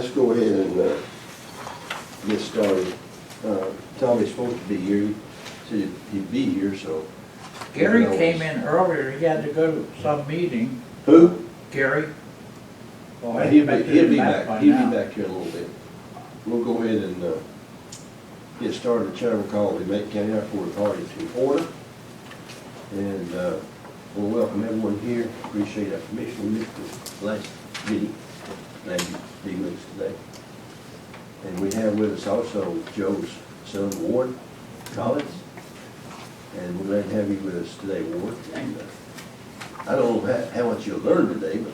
let's go ahead and get started. Tommy's supposed to be here. He said he'd be here, so. Gary came in earlier, he had to go to some meeting. Who? Gary? Well, He'll be by back. He'll now. be back here in a little bit. We'll go ahead and get started. The chair will call the Macon County Airport Authority to order. And we'll welcome everyone here. Appreciate our commission. We missed the last meeting. Glad you be with us today. And we have with us also Joe's son, Ward Collins. And we're glad to have you with us today, Ward. And, I don't know how much you'll learn today, but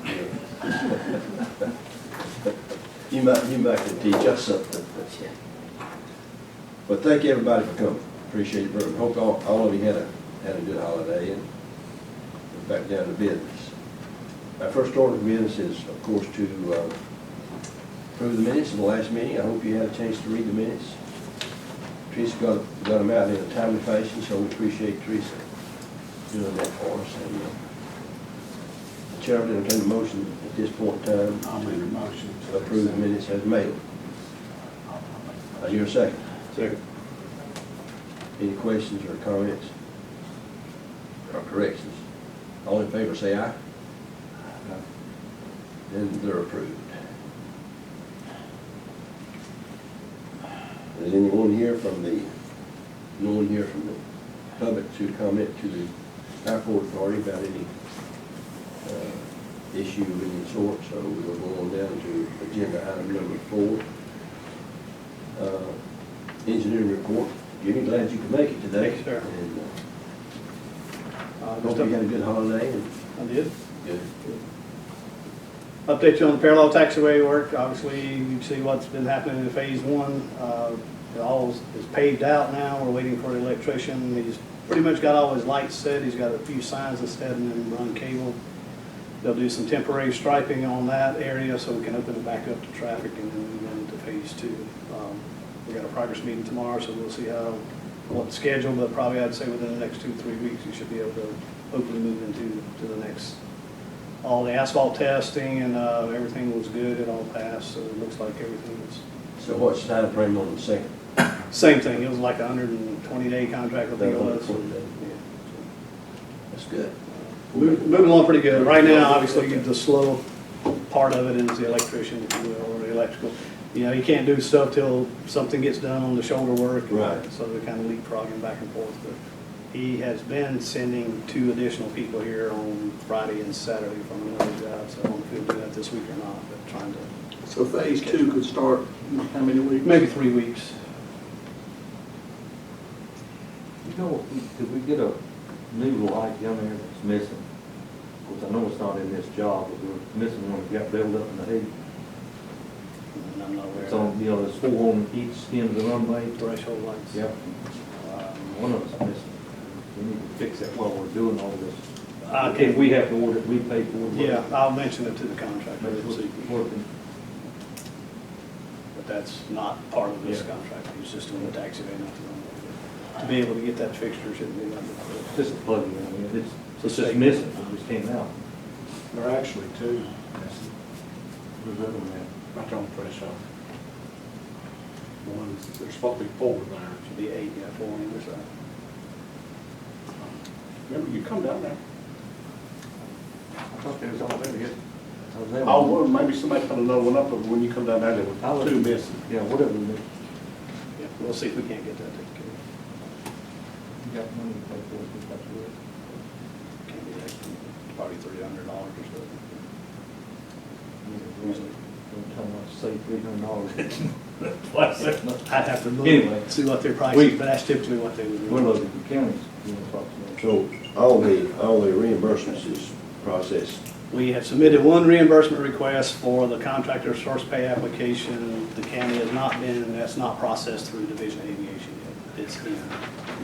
you might can teach us something. But thank you everybody for coming. Appreciate it very much. Hope all of you had a good holiday and we're back down to business. Our first order of business is, of course, to approve the minutes of the last meeting. I hope you had a chance to read the minutes. Teresa got them out in a timely fashion, so we appreciate Teresa doing that for us. And the chair will entertain a motion at this point in time. I'll make a motion To approve the minutes as mailed. I hear a second. Second. Any questions or comments or corrections? All in favor say aye. Then they're approved. Is anyone here from the public to comment to the airport authority about any issue of any sort? So we'll go on down to agenda item number 4. Engineering report. Jimmy, glad you could make it today. Thank you, sir. And hope you had a good holiday. And I did. good. Update you on the parallel taxiway work. Obviously, you can see what's been happening in phase 1. It all is paved out now. We're waiting for the electrician. He's pretty much got all his lights set. He's got a few signs instead and then run cable. They'll do some temporary striping on that area so we can open it back up to traffic and then move into phase 2. We got a progress meeting tomorrow, so we'll see what schedule, but probably I'd say within the next 2 to 3 weeks, you should be able to hopefully move into the next. All the asphalt testing and everything was good. It all passed, so it looks like everything is. So what's the time frame on the second? Same thing. It was like a 120-day contract, I think it was. 120 days. Yeah. That's good. Moving along pretty good. Right now, obviously, the slow part of it is the electrician, if you will, or the electrical. You know, you can't do stuff till something gets done on the shoulder work. Right. So they're kind of leapfrogging back and forth. But he has been sending 2 additional people here on Friday and Saturday from another job. So I don't know if he'll do that this week or not, but trying to. So phase 2 could start in how many weeks? Maybe 3 weeks. You know, did we get a new light down there that's missing? Of course, I know it's not in this job, but we're missing one that got built up in the heat. And I'm not aware It's of on, you know, there's 4 on each end of the runway. threshold lights. Yep. One of us missing. We need to fix that while we're doing all this. If we have to order it, we pay for it. Yeah, I'll mention it to the contractor Make and sure see. it's working. But that's not part of this Yeah. contract. He's just doing the taxiway, not the runway. To be able to get that fixture shouldn't be nothing. Just a plug-in, I mean, it's So just missing, it just came out. There are actually 2. Where's the other one at? Right on the threshold. There's supposed to be 4 there. Should be 8, yeah, 4 on either side. Remember, you come down there. I thought there was all there yet. I was there. Oh, well, maybe somebody put another one up, but when you come down there, there were 2 missing. Yeah, whatever. You Yeah, we'll see if we can't get that taken care of. got money to pay for it, if that's good. Can't be that, probably $300 or so. Don't tell them to say $300. Twice that much. I'd have to look, Anyway, see what their price we- is, but that's typically what they would do. We're looking for counties, you know, approximately. So all the reimbursements is processed. We have submitted 1 reimbursement request for the contractor's first pay application. The county has not been, that's not processed through Division of Aviation yet. It's in.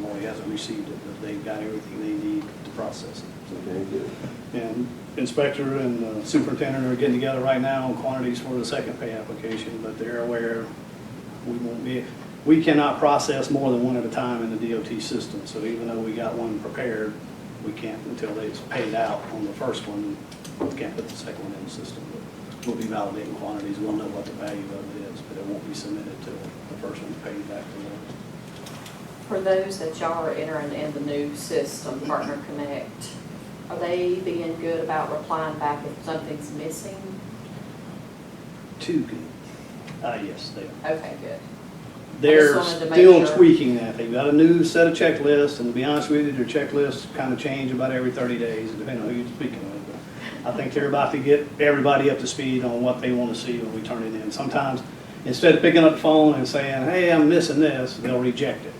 Lori hasn't received it, but they've got everything they need to process it. Okay, good. And inspector and superintendent are getting together right now on quantities for the second pay application, but they're aware we cannot process more than 1 at a time in the DOT system. So even though we got 1 prepared, we can't until it's paid out on the first one. We can't put the second one in the system. we'll be validating quantities, we'll know what the value of it is, but it won't be submitted till the person's paid back to them. For those that y'all are entering in the new system, Partner Connect, are they being good about replying back if something's missing? Two good. Yes, they are. Okay, good. They're wanted to make still sure. tweaking that. They've got a new set of checklists, and to be honest with you, their checklists kind of change about every 30 days, depending on who you're speaking with. But I think they're about to get everybody up to speed on what they want to see when we turn it in. Sometimes, instead of picking up the phone and saying, hey, I'm missing this, they'll reject it.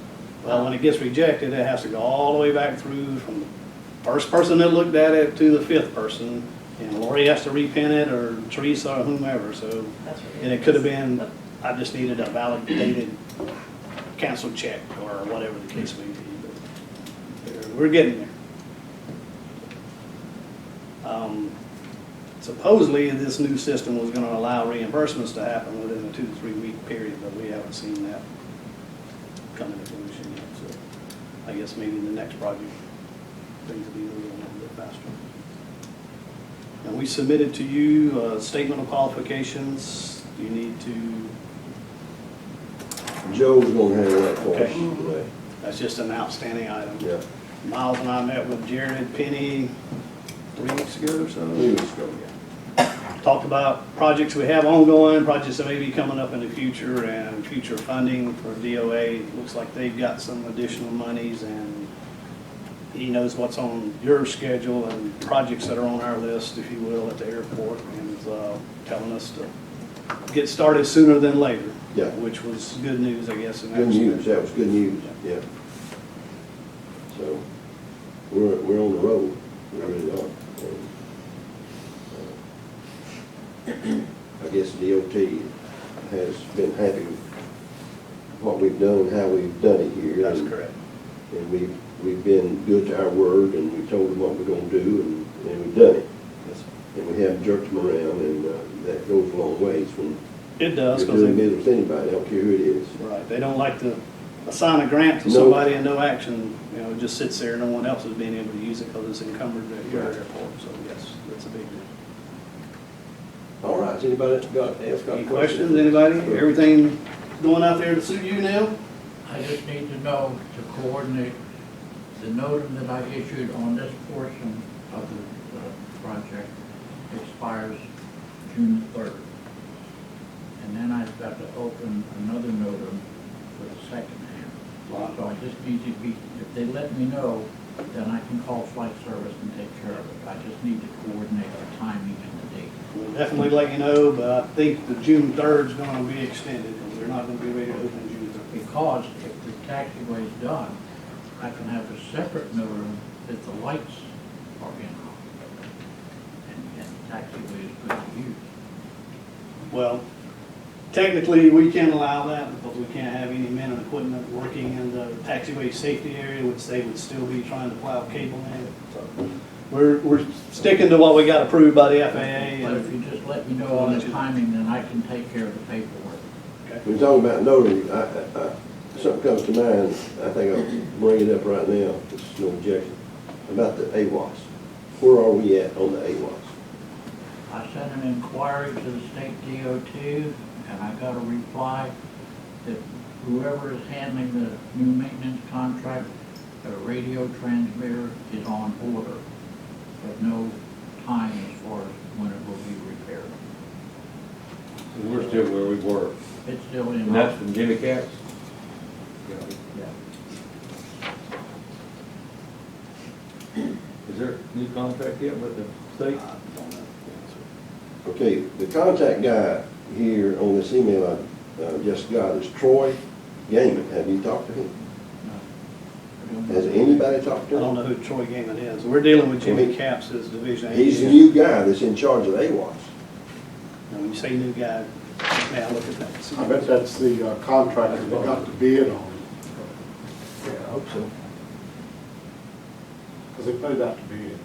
Well, when it gets rejected, it has to go all the way back through from the first person that looked at it to the fifth person, and Lori has to repin it, or Teresa, or whomever, so. That's what And it could have been, I just needed a validated canceled check, or whatever the case may be, but we're getting there. Supposedly, this new system was gonna allow reimbursements to happen within a 2 to 3 week period, but we haven't seen that come into fruition yet, so I guess maybe in the next project, things will be moving a little bit faster. And we submitted to you a statement of qualifications. You need to, Joe's gonna handle that for us Okay. today. that's just an outstanding item. Yeah, Miles and I met with Jared Penny 3 weeks ago or so. 3 weeks ago. Talked about projects we have ongoing, projects that may be coming up in the future, and future funding for DOA. Looks like they've got some additional monies, and he knows what's on your schedule and projects that are on our list, if you will, at the airport, and telling us to get started sooner than later. Yeah. Which was good news, I guess. in that Good news, respect. that was good news, yeah. So, we're on the road, we really are. I guess DOT has been happy with what we've done, how we've done it here. That's and- correct. And we've been good to our word, and we told them what we're gonna do, and we've done it. Yes, sir. And we haven't jerked them around, and that goes a long ways when It does, you're because doing they, business with anybody, I don't care who it is. right, they don't like to assign a grant to No. somebody and no action, you know, it just sits there, no one else is being able to use it because it's encumbered at your Right. airport, so yes, that's a big deal. All right, has anybody else got Any questions, anybody? Everything going out there to suit you now? I just need to know to coordinate the note that I issued on this portion of the project expires June 3rd. And then I've got to open another notum for the second half. So I just need to be, if they let me know, then I can call flight service and take care of it. I just need to coordinate the timing and the date. We'll definitely let you know, but I think the June 3rd is going to be extended, because they're not going to be ready to open June 3rd. Because if the taxiway is done, I can have a separate notum that the lights are in. And the taxiway is good to use. Well, technically, we can allow that because we can't have any men and equipment working in the taxiway safety area, which they would still be trying to plow cable in. So we're sticking to what we got approved by the FAA. But if you just let me know on the timing, then I can take care of the paperwork. We're talking about notary, something comes to mind, I think I'll bring it up right now, there's no objection, about the AWAS. Where are we at on the AWAS? I sent an inquiry to the state DOT, and I got a reply that whoever is handling the new maintenance contract, the radio transmitter is on order, but no time as far as when it will be repaired. So we're still where we were. It's still in. And that's from Jimmy Katz? Is there a new contract yet with the state? Okay, the contact guy here on this email I just got is Troy Gaiman. Have you talked to him? Has anybody talked I to don't him? know who Troy Gaiman is. We're dealing with Jimmy Capps, his division. He's the new guy that's in charge of AWAS. And when you say new guy, now look at that. I bet that's the contractor that got the bid on it, Yeah, I hope so. because they put it out to bid.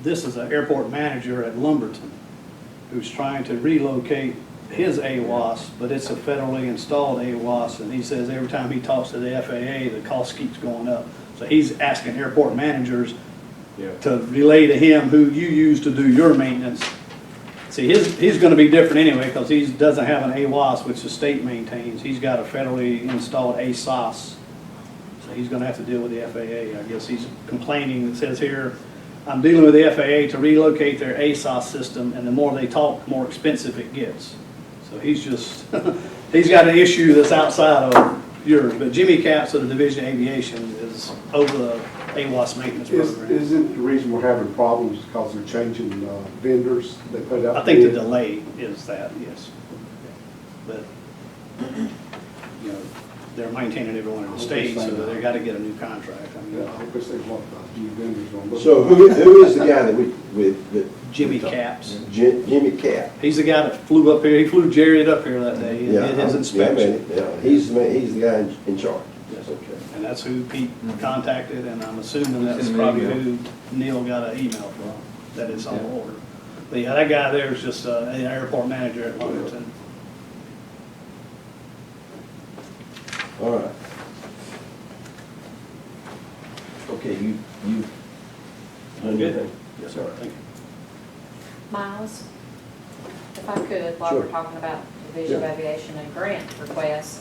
This is an airport manager at Lumberton who's trying to relocate his AWAS, but it's a federally installed AWAS, and he says every time he talks to the FAA, the cost keeps going up. So he's asking airport managers Yeah. to relay to him who you use to do your maintenance. See, he's gonna be different anyway, because he doesn't have an AWAS, which the state maintains. He's got a federally installed ASOS. So he's gonna have to deal with the FAA. I guess he's complaining, it says here, I'm dealing with the FAA to relocate their ASOS system, and the more they talk, the more expensive it gets. So he's just, he's got an issue that's outside of yours. But Jimmy Capps of the Division of Aviation is over the AWAS maintenance program. Isn't the reason we're having problems because they're changing vendors? They put out. I think the delay is that, yes. But, you know, they're maintaining everyone in the state, so they gotta get a new contract. I mean, Yeah, I hope they want a few vendors on both. So who is the guy that that Jimmy Capps. Jimmy Cap? He's the guy that flew up here, he flew Jared up here that day and Yeah, did his inspection. Yeah, he's the guy in charge. Yes. Okay. And that's who Pete contacted, and I'm assuming that's probably who Neil got an email from, that it's on order. But yeah, that guy there is just an airport manager at Wilmington. All right. Okay, you done Good. anything? Yes, sir, thank you. Miles, if I could, while we're Sure. talking about Division of Yeah. Aviation and grant requests,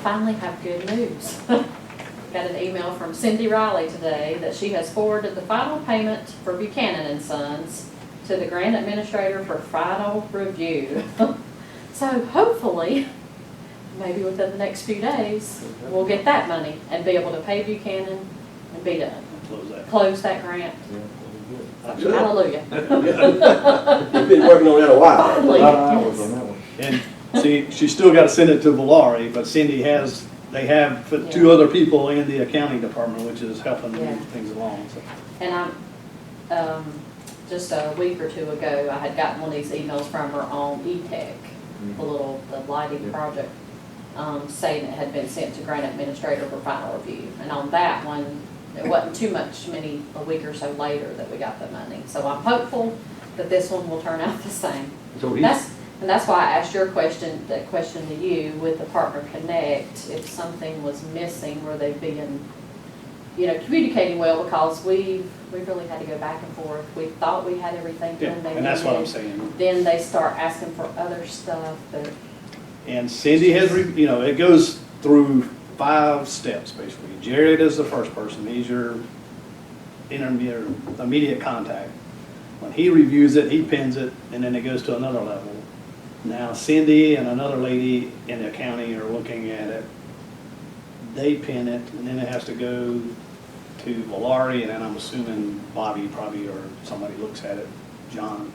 finally have good news. Got an email from Cindy Riley today that she has forwarded the final payment for Buchanan and Sons to the grant administrator for final review. So hopefully, maybe within the next few days, we'll get that money and be able to pay Buchanan and be done. Close that. Close that grant. Good. Hallelujah. You've been working on that a while. A Finally. lot of hours on that one. And see, she's still got to send it to Valari, but Cindy has, they have two other people in the accounting department, which is helping Yeah. move things along, so. And just a week or two ago, I had gotten one of these emails from her on E-Tech, the lighting project, saying it had been sent to grant administrator for final review. And on that one, it wasn't too much, a week or so later that we got the money. So I'm hopeful that this one will turn out the same. So And that's why I asked that question to you with the Partner Connect, if something was missing, were they being, communicating well, because we've really had to go back and forth. We thought we had everything Yeah, done. and that's what I'm saying. Then they start asking for other stuff that, And Cindy has, it goes through 5 steps, basically. Jared is the first person. He's your immediate contact. When he reviews it, he pins it, and then it goes to another level. Now Cindy and another lady in the county are looking at it. They pin it, and then it has to go to Valari, and then I'm assuming Bobby probably, or somebody looks at it, John,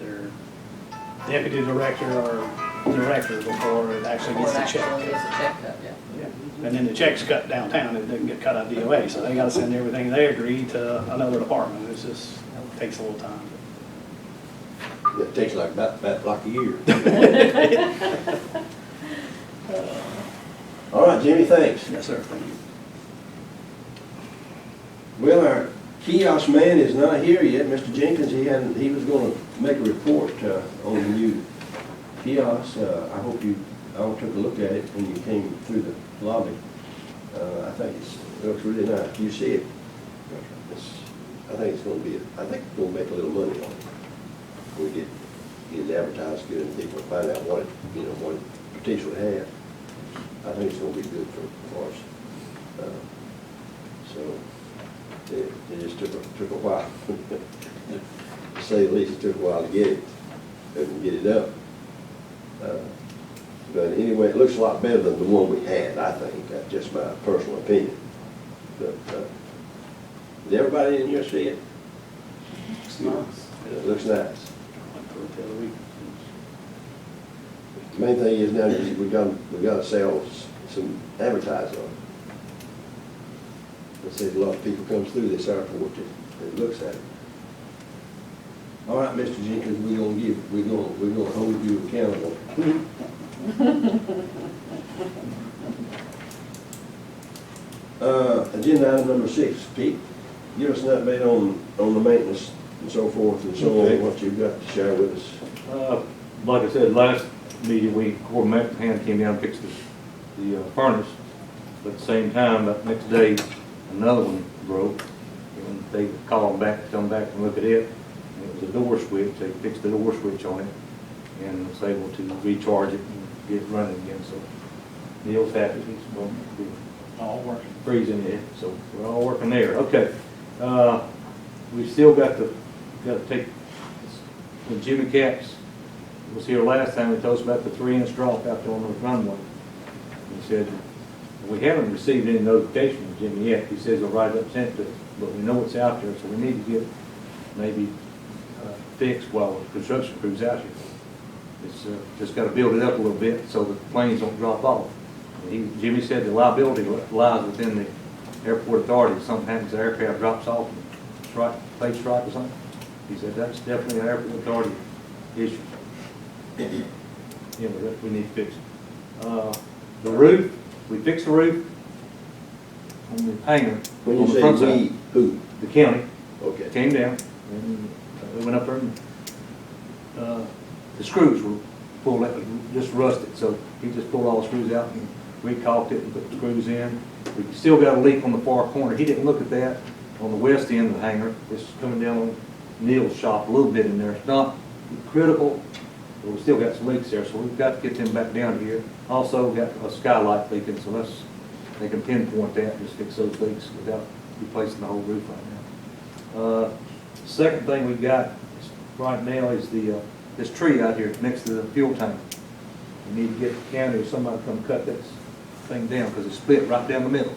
their deputy director or director before it actually before gets it the check. actually gets a checkup, yeah. Yeah. And then the check's cut downtown, it doesn't get cut out of DOA, so they gotta send everything they agree to another department. It's just, it takes a little time. It takes like about like a year. All right, Jimmy, thanks. Yes, sir, thank you. Well, our kiosk man is not here yet, Mr. Jenkins. He was gonna make a report on the new kiosk. I hope you all took a look at it when you came through the lobby. I think it looks really nice. You see it? I think it's gonna make a little money on it. We get it advertised good and people find out what it potentially has. I think it's gonna be good for us. So it just took a while. To say the least, it took a while to get it and get it up. But anyway, it looks a lot better than the one we had, I think. That's just my personal opinion. But did everybody in here see it? It's nice. It looks nice. Went through it the other week. The main thing is now is we gotta sell some advertising on it. Let's say a lot of people come through this airport that looks at it. All right, Mr. Jenkins, we're gonna hold you accountable. Agenda item number 6, Pete, give us an update on the maintenance and so forth and so Okay. on, what you've got to share with us. like I said, last meeting, Macon County came down and fixed the furnace. But at the same time, that next day, another one broke. And they called them back to come back and look at it. And it was a door switch. They fixed the door switch on it and was able to recharge it and get it running again. So Neil's happy. He's going to be All working. freezing it. So we're all working there. Okay. We still got to take, when Jimmy Capps was here last time, he told us about the 3-inch drop out there on the runway. He said, we haven't received any notification from Jimmy yet. He says he'll write up, sent it to us, but we know it's out there, so we need to get maybe fixed while the construction crew's out here. It's just got to build it up a little bit so the planes don't drop off. Jimmy said the liability lies within the airport authority. If something happens, the aircraft drops off, plate strike or something. He said that's definitely an airport authority issue. Yeah, but we need to fix it. The roof, we fixed the roof on the hangar. When on you the front say side. we, who? The county Okay. came down and they went up there and the screws were pulled out, just rusted. So he just pulled all the screws out and recaulked it and put the screws in. We still got a leak on the far corner. He didn't look at that on the west end of the hangar. It's coming down on Neil's shop a little bit in there. It's not critical, but we still got some leaks there, so we've got to get them back down here. Also, we've got a skylight leaking, so they can pinpoint that and just fix those leaks without replacing the whole roof right now. Second thing we've got right now is this tree out here next to the fuel tank. We need to get the county or somebody to come cut that thing down because it's split right down the middle.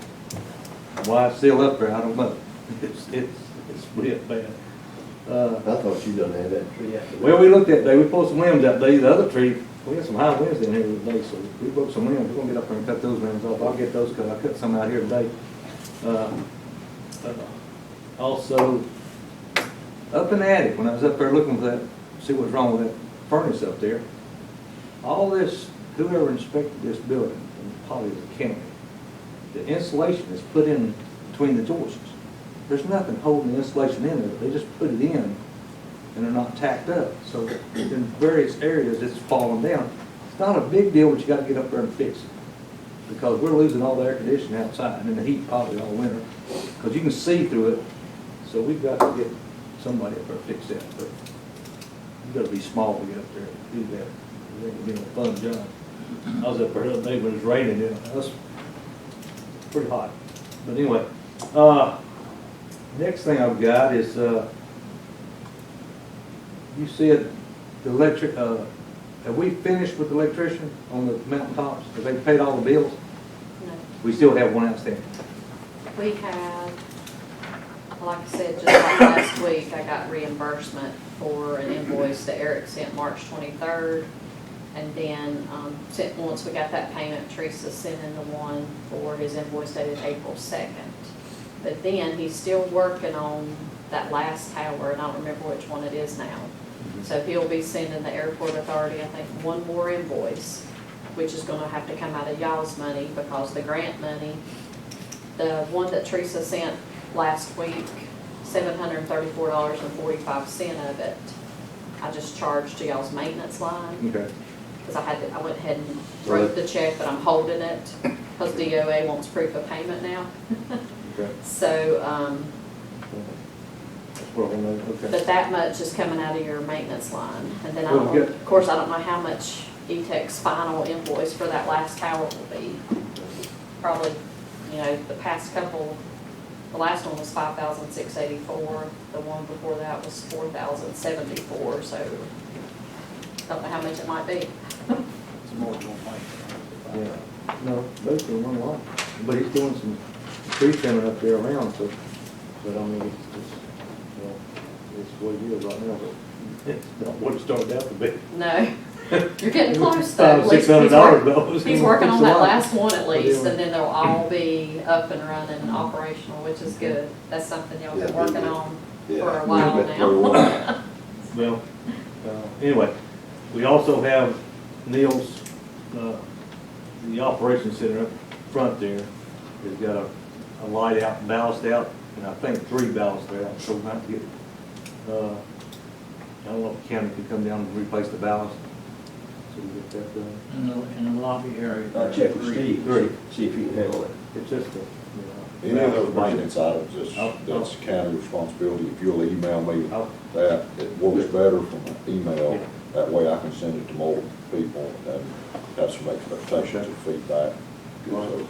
Why it's still up there, I don't know. It's split bad. I thought you done had that tree out there. Well, we looked that day, we pulled some limbs that day, the other tree, we had some high winds down here today, so we broke some limbs, we're gonna get up there and cut those limbs off. I'll get those cut, I cut some out here today. Also, up in the attic, when I was up there looking for that, see what's wrong with that furnace up there, all this, whoever inspected this building, and probably the county, the insulation is put in between the joists. There's nothing holding the insulation in there. They just put it in and they're not tacked up. So in various areas it's falling down. It's not a big deal, but you got to get up there and fix it. Because we're losing all the air conditioning outside and in the heat probably all winter. Because you can see through it. So we've got to get somebody up there to fix that. But you've got to be small to get up there and do that. It ain't gonna be a fun job. I was up there the other day when it was raining. It was pretty hot. But anyway, next thing I've got is, you said the electric, have we finished with the electrician on the mountaintops? Have they paid all the bills? No. We still have one outstanding. We have, like I said, just like last week, I got reimbursement for an invoice that Eric sent March 23rd. And then, once we got that payment, Teresa sent in the one for his invoice dated April 2nd. But then he's still working on that last tower, and I don't remember which one it is now. So he'll be sending the airport authority, I think, one more invoice, which is gonna have to come out of y'all's money because the grant money, the one that Teresa sent last week, $734.45 of it, I just charged to y'all's maintenance line. Okay. Because I went ahead and wrote the check, but I'm holding it because DOA wants proof of payment now. Okay. So, That's what I want to, okay. but that much is coming out of your maintenance line. And then Well, good. of course, I don't know how much E-Tech's final invoice for that last tower will be. Probably, the past couple, the last one was $5,684. The one before that was $4,074. So, don't know how much it might be. It's more than one Yeah, no, basically one lot. But he's doing some tree trimming up there around, so, but I mean, it's what it is right now, but it's not what it started out to be. No, you're getting close though. At least $600 though. He's working on that last one at least, and then they'll all be up and running and operational, which is good. That's something y'all been working on for a while now. Well, anyway, we also have Neil's, the operations center up front there has got a light out, ballast out, and I think 3 ballasts out, so we'll have to get, I don't know if the county can come down and replace the ballast. so we get that done. In the lobby area. I'll check with Steve, Three. see if he can handle it. It's just a, Any of those maintenance items, I'll- that's county responsibility. If you'll email me I'll- that, it works better from an email. That way I can send it to more people and have some expectations of feedback. So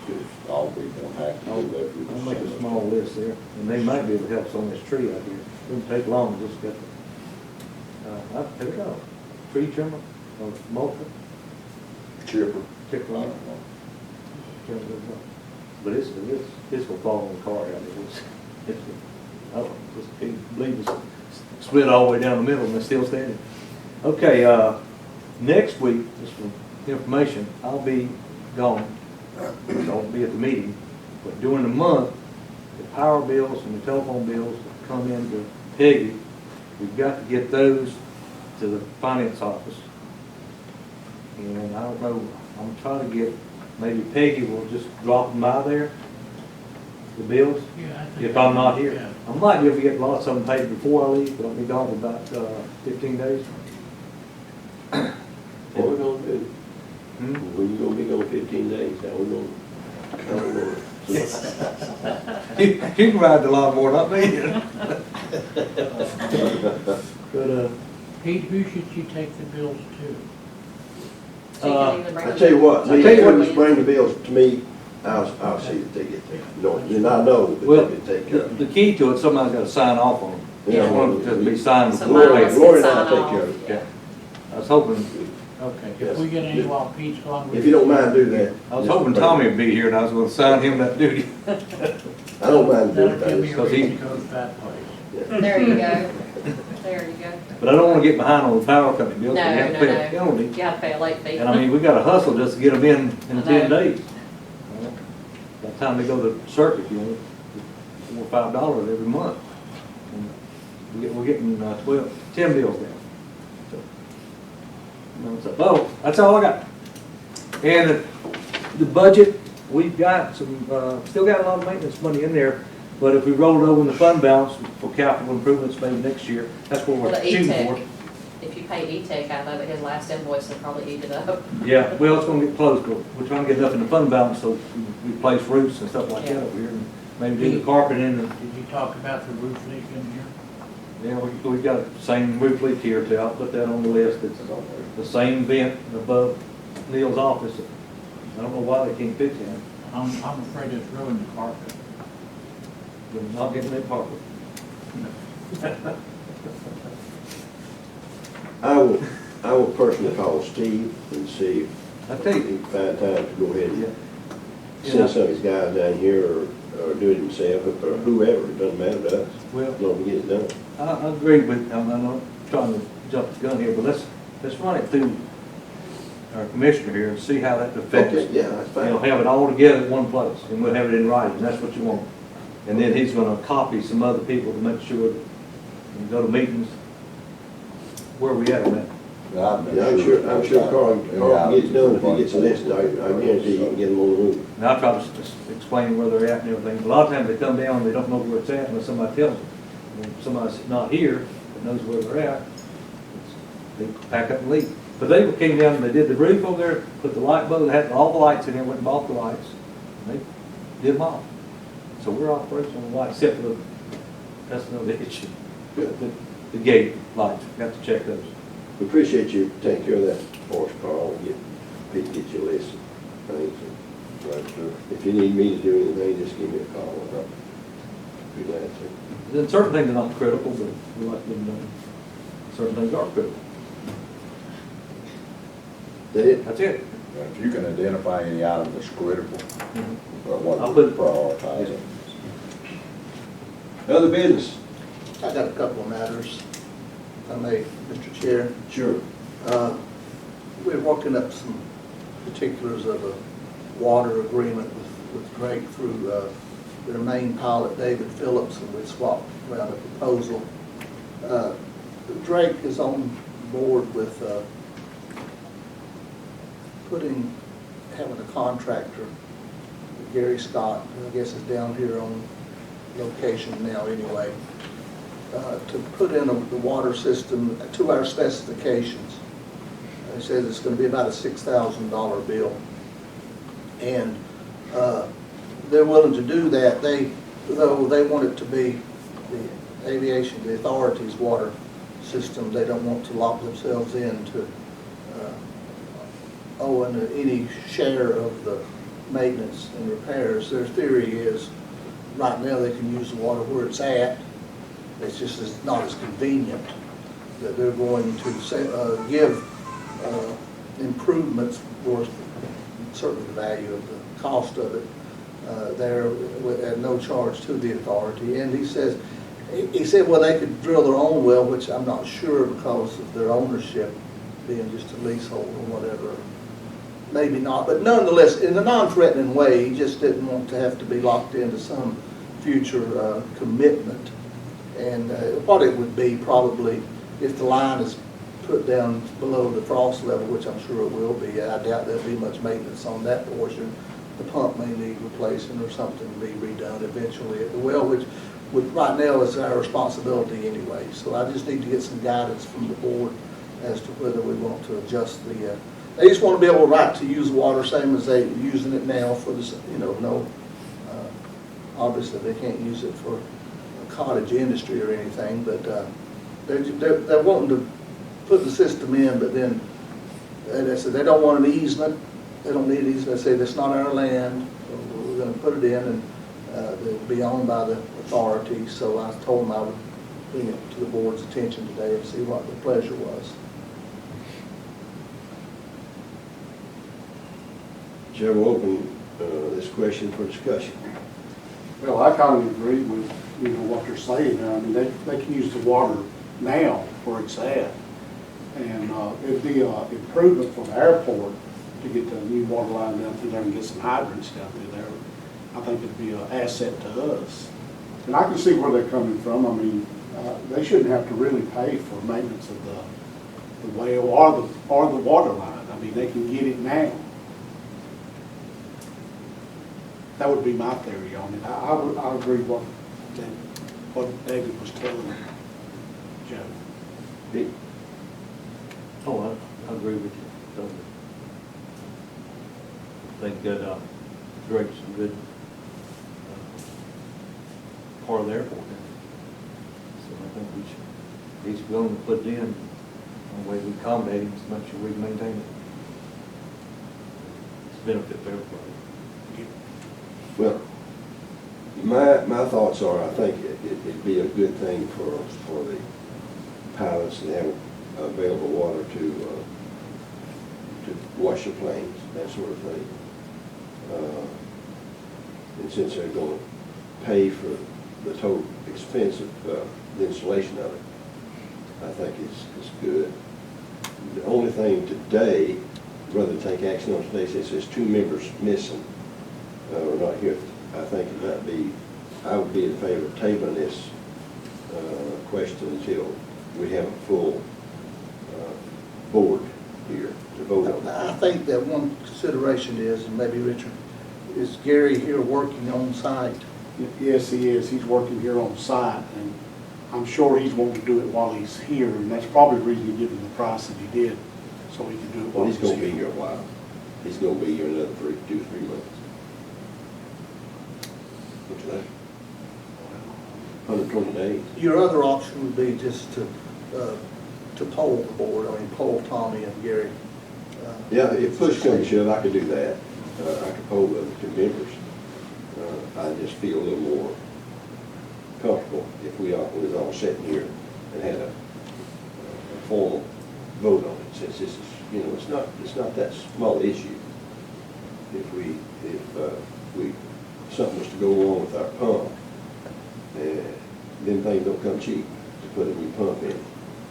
I'll be more than happy to do that. if you I'll make send a us small that. list there, and they might be able to help us on this tree out here. Wouldn't take long, just get the, I pick it up, tree trimmer, or mulcher, Chipper. pick I one don't up. know. trim it up. But this will fall on the car out there. Oh, just can't believe it's split all the way down the middle and it's still standing. Okay, next week, just for information, I'll be gone. I won't be at the meeting, but during the month, the power bills and the telephone bills that come into Peggy, we've got to get those to the finance office. And I don't know, I'm trying to get, maybe Peggy will just drop them by there, the bills, Yeah, I think if I'm not here. yeah. I might be able to get lots of them paid before I leave, but I'll be gone for about 15 days. What we gonna do? Hmm? When you gonna be gone 15 days, how we gonna? You can ride the lawnmower, not me. But, Pete, who should you take the bills to? So you can even bring I them tell you what, I tell you what, just bring the bills to me, I'll see that they get taken. No, and I know well, that they get taken care of. the key to it, somebody's got to sign off on them. Yeah. I want them to be signed before. Somebody Lori, else Lori can and I'll sign take care of off. it. Yeah. I was hoping, Okay, Yes. if we get any while Pete's gone. we- If you don't mind, do that. I was hoping Tommy would be here and I was going to sign him that duty. I don't mind doing That'll give me that. a Because he- reason to go to that place. There you go. There you go. But I don't want to get behind on the power company bills. No, We have to no, pay a no. penalty. You have to pay a late fee. And I mean, we got to hustle just to get them in I 10 know. days. By the time they go to circuit, you know, $4 or $5 every month. And we're getting 10 bills down. So, you know, so, oh, that's all I got. And the budget, we've got some, still got a lot of maintenance money in there, but if we roll it over in the fund balance for capital improvements maybe next year, that's what Well, we're the shooting E-Tech, for. if you pay E-Tech out of it, his last invoice will probably eat it up. Yeah, well, it's gonna get close, but we're trying to get enough in the fund balance so we replace roofs and stuff like that Yeah. over here, and maybe do the carpeting and, Did you talk about the roof leak in here? yeah, we've got the same roof leak here too. I'll put that on the list. It's the same vent above Neil's office. I don't know why they can't fix it. I'm afraid it's ruined the carpet. We're not getting that carpet. I will personally call Steve and see if I tell he you, can find time to go ahead yeah. and send some of his guys down here or do it himself or whoever, it doesn't matter to us. Well, As long as we get it done. I agree with, I'm not trying to jump the gun here, but let's run it through our commissioner here and see how that affects. Okay, yeah, that's You know, fine. have it all together in one place, and we'll have it in writing, that's what you want. And then he's gonna copy some other people to make sure that when we go to meetings, where we at on that? Yeah, I'm sure Carl can get it done if he gets a list, I guarantee you can get them on the move. And I try to explain where they're at and everything. A lot of times they come down, they don't know where it's at unless somebody tells them. When somebody's not here that knows where they're at, they pack up and leave. But they came down and they did the roof over there, put the light bulb, they had all the lights in there, went and bought the lights, and they did them all. So we're operational on the lights, except for that's another issue. Good. The gate lights, got to check those. We appreciate you taking care of that for us, Carl, get your list of things. If you need me to do anything, just give me a call, I'll be glad to. Then certain things are not critical, but we like them done. Certain things are critical. That it? That's it. If you can identify any item that's critical, or I'll what put we it- prioritize. Other business? I got a couple of matters, if I may, Mr. Chair. Sure. We're working up some particulars of a water agreement with Drake through their main pilot, David Phillips, and we swapped around a proposal. Drake is on board with having a contractor, Gary Scott, who I guess is down here on location now anyway, to put in the water system to our specifications. They said it's gonna be about a $6,000 bill. And they're willing to do that. Though they want it to be the aviation, the authority's water system. They don't want to lock themselves into owing any share of the maintenance and repairs. Their theory is, right now they can use the water where it's at. It's just not as convenient. That they're going to give improvements worth certainly the value of the cost of it there at no charge to the authority. And he said, well, they could drill their own well, which I'm not sure because of their ownership being just a leasehold or whatever. Maybe not, but nonetheless, in a non-threatening way, he just didn't want to have to be locked into some future commitment. And what it would be probably if the line is put down below the frost level, which I'm sure it will be, I doubt there'll be much maintenance on that portion. The pump may need replacing or something to be redone eventually at the well, which right now is our responsibility anyway. So I just need to get some guidance from the board as to whether we want to adjust the, they just want to be able to use water same as they're using it now for this, obviously they can't use it for a cottage industry or anything, but they're wanting to put the system in, but then they said they don't want an easement. They don't need an easement. They say that's not our land. We're going to put it in, and it'll be owned by the authority. So I told them I would bring it to the board's attention today and see what the pleasure was. Chair will open this question for discussion. Well, I kind of agree with, what they're saying there. I mean, they can use the water now where it's at. And it'd be an improvement for the airport to get the new water line down through there and get some hydrants down through there. I think it'd be an asset to us. And I can see where they're coming from. I mean, they shouldn't have to really pay for maintenance of the well or the water line. I mean, they can get it now. That would be my theory on it. I agree with what David was telling me, Joe. Dick? Oh, I agree with you. Totally. I think that Greg's a good part of the airport. So I think he's willing to put it in the way we accommodate him to make sure we maintain it. It's a benefit for everybody. Well, my thoughts are, I think it'd be a good thing for the pilots to have available water to wash the planes, that sort of thing. And since they're going to pay for the total expense of the installation of it, I think it's good. The only thing today, rather than take action on today, since there's 2 members missing, or not here, I think it might be, I would be in favor of tabling this question until we have a full board here to vote on. I think that one consideration is, and maybe Richard, is Gary here working on site? Yes, he is. He's working here on site, and I'm sure he's wanting to do it while he's here, and that's probably the reason he gave him the price that he did, so he can do it Well, while he's going to be here. here a while. He's going to be here another 2 to 3 months. What's that? 120 days. Your other option would be just to poll the board, poll Tommy and Gary. Yeah, if push comes to shove, I could do that. I could poll the other 2 members. I just feel a little more comfortable if we was all sitting here and had a formal vote on it, since this is, it's not that small issue. If something was to go wrong with our pump, then things don't come cheap to put a new pump in.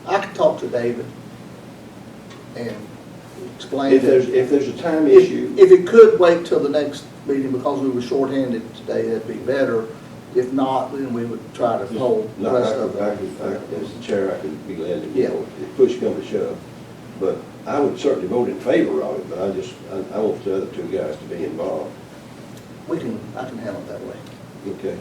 I could talk to David and explain. If there's a time issue. If it could wait till the next meeting because we were shorthanded today, that'd be better. If not, then we would try to poll the No, rest of them. as the chair, I could be glad to, Yeah. if push comes to shove. But I would certainly vote in favor of it, but I want the other 2 guys to be involved. I can handle it that way. Okay.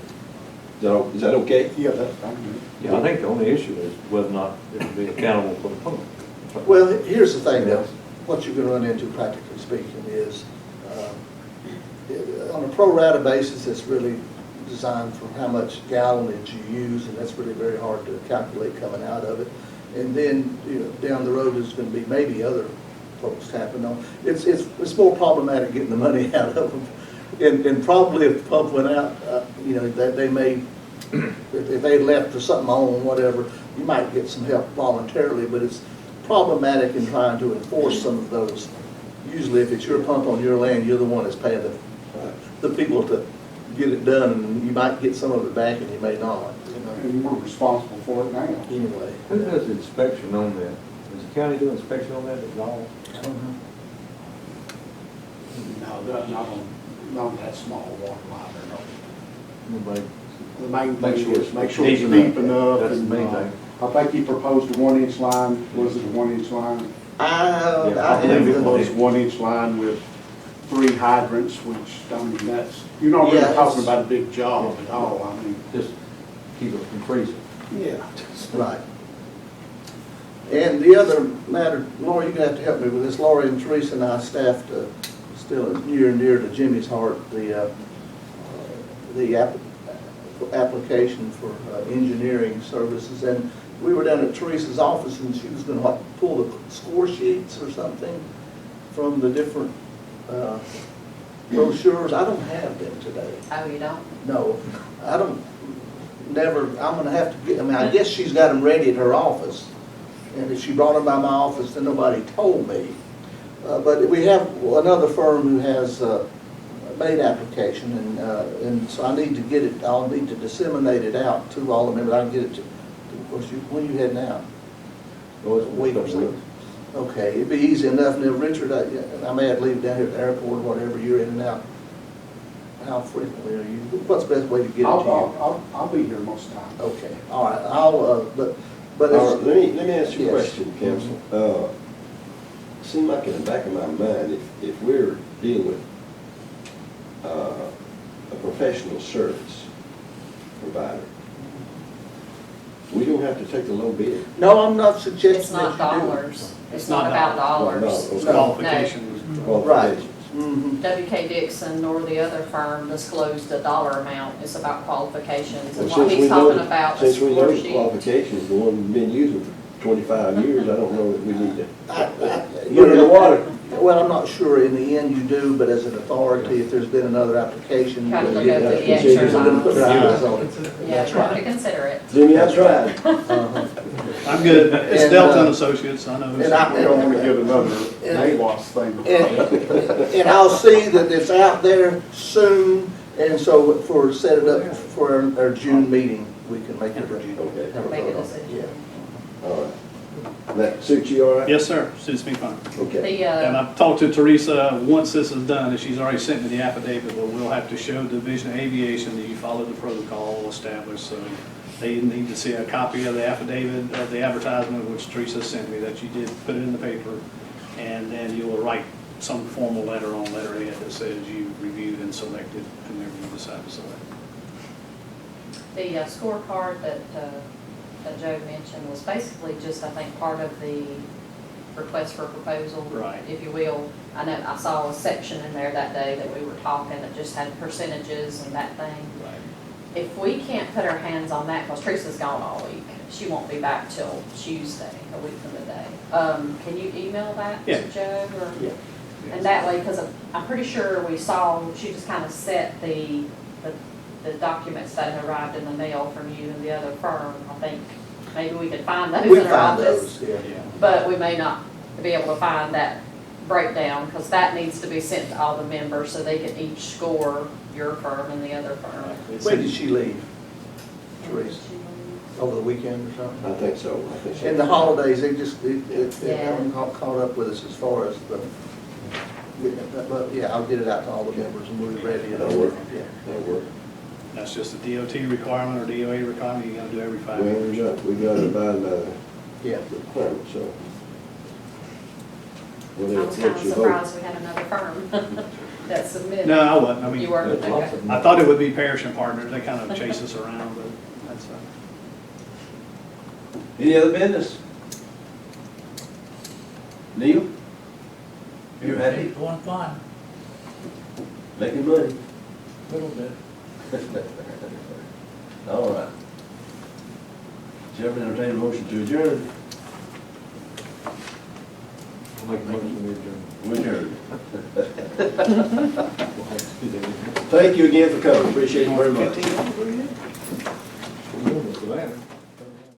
Is that okay? Yeah, that's fine. Yeah, I think the only issue is whether or not it would be accountable for the pump. Well, here's the thing, though. what you're gonna run into, practically speaking, is, on a pro rata basis, it's really designed for how much gallonage you use, and that's really very hard to calculate coming out of it. And then, down the road, there's gonna be maybe other folks tapping on. It's more problematic getting the money out of them. And probably if the pump went out, that they may, if they left or something on, whatever, you might get some help voluntarily, but it's problematic in trying to enforce some of those. Usually if it's your pump on your land, you're the one that's paying the people to get it done, and you might get some of it back and you may not. And we're responsible for it now. Anyway. Who does the inspection on that? Does the county do inspection on that at all? Not on that small water line, no. Nobody? The main Make thing sure is, make sure it's deep deep enough. enough. That's the and, main thing. I think he proposed a 1-inch line. Was it a 1-inch line? I believe it have was 1-inch line with 3 hydrants, which, I mean, that's, you're not really Yeah, talking it's- about a big job at all, I mean. Just keep it from freezing. Yeah. Right. And the other matter, Laura, you're gonna have to help me with this. Laura and Teresa and I staffed, still near and dear to Jimmy's heart, the application for engineering services. And we were down at Teresa's office, and she was gonna pull the score sheets or something from the different brochures. I don't have them today. Oh, you don't? No, I don't, I'm gonna have to get, I guess she's got them ready at her office. And if she brought them by my office, then nobody told me. But we have another firm who has made application, and so I need to get it, I'll need to disseminate it out to all the members. I can get it to, of course, when you heading out? Oh, it's A week or so. Okay, it'd be easy enough. Now, Richard, I may have to leave down here at the airport or whatever, you're in and out. How frequently are you? What's the best way to get it to you? I'll be here most of the time. Okay, all right, but All it's. right, let me ask you a Yes. question, counsel. Seems like in the back of my mind, if we're dealing with a professional service provider, we don't have to take the low bid. No, I'm not suggesting It's not that you do. dollars. It's not about dollars. It's Okay. qualifications. Qualifications. Mhm. WK Dixon nor the other firm disclosed a dollar amount. It's about qualifications. And Well, what since he's we know- talking about is Since we know score the sheet. qualifications, the one we've been using for 25 years, I don't know that we need to You put it in the water. Well, I'm not sure in the end you do, but as an authority, if there's been another application. Have to then go you through have the to consider it. exercise. Put their eyes on it. Yeah, That's try to right. consider it. Jimmy, I tried. Uh-huh. I'm good. It's And, Delta and Associates, I know. and I- We don't want to get another And- NAWAS thing. And I'll see that it's out there soon, and so set it up for our June meeting, we can make it. Okay. have a Make a vote on it. decision. Yeah. All right. That suits you all right? Yes, sir, suits me fine. Okay. The, And I've talked to Teresa, once this is done, and she's already sent me the affidavit, but we'll have to show Division of Aviation that you followed the protocol established, so they need to see a copy of the affidavit, of the advertisement, which Teresa sent me, that you did put it in the paper, and then you will write some formal letter on letterhead that says you reviewed and selected whomever you decide to select. the scorecard that Joe mentioned was basically just, I think, part of the request for proposal. Right. If you will. I know, I saw a section in there that day that we were talking that just had percentages and that thing. Right. If we can't put our hands on that, because Teresa's gone all week, she won't be back till Tuesday, a week from today. Can you email that Yeah. to Joe? Or? Yeah. And that way, because I'm pretty sure we saw, she just kind of set the documents that had arrived in the mail from you and the other firm. I think maybe we could find those We in our find office. those, yeah. Yeah. But we may not be able to find that breakdown, because that needs to be sent to all the members so they can each score your firm and the other firm. When did she leave? Teresa, over the weekend or something? I think so. I think so. In the holidays, they Yeah. haven't caught up with us as far as but yeah, I'll get it out to all the members and we're ready. That'll work. Yeah. That'll work. That's just a DOT requirement or DOA requirement, you gotta do every 5 Well, years. we got to abide by the Yeah. requirement, so. I Whatever was kind of floats your boat. surprised we had another firm that submitted. No, I wasn't, I mean. You weren't? There's lots of them. I thought it would be Parrish and Partners, they kind of chase us around, but that's, Any other business? Neil? You're happy? It's going fine, Making money? a little bit. All right. Chairman, entertain a motion to adjourn. I'll make a motion to adjourn. We adjourn. We'll have to do that. Thank you again for coming, appreciate it very much.